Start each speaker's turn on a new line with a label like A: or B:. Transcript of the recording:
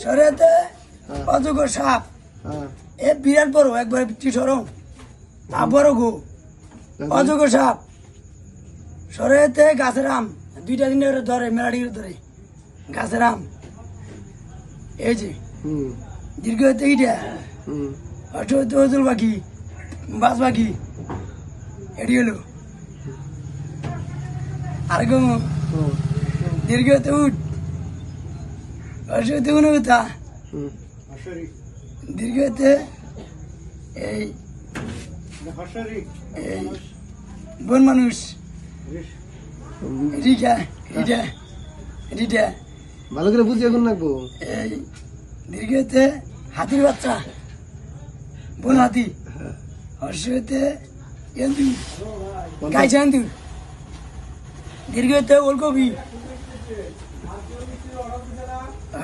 A: সরেতে অজগর সাপ এ বিরাট বড় একবার সরম তা বড় গো অজগর সাপ সরেতে গাছের আম দুইটা দিন ধরে মেলাডি ধরে গাছের আম এই যে দীর্ঘ হতে এইটা অজল পাখি বাস পাখি এটি হলো আর দীর্ঘ হতে উঠ অসুবিধা কোনো কথা দীর্ঘ হতে এই এই বন মানুষ রিকা রিটা রিটা
B: ভালো করে বুঝিয়ে এখন রাখবো
A: এই দীর্ঘ হতে হাতির বাচ্চা বন হাতি অসুবিধে গাইছে দীর্ঘ হতে ওলকপি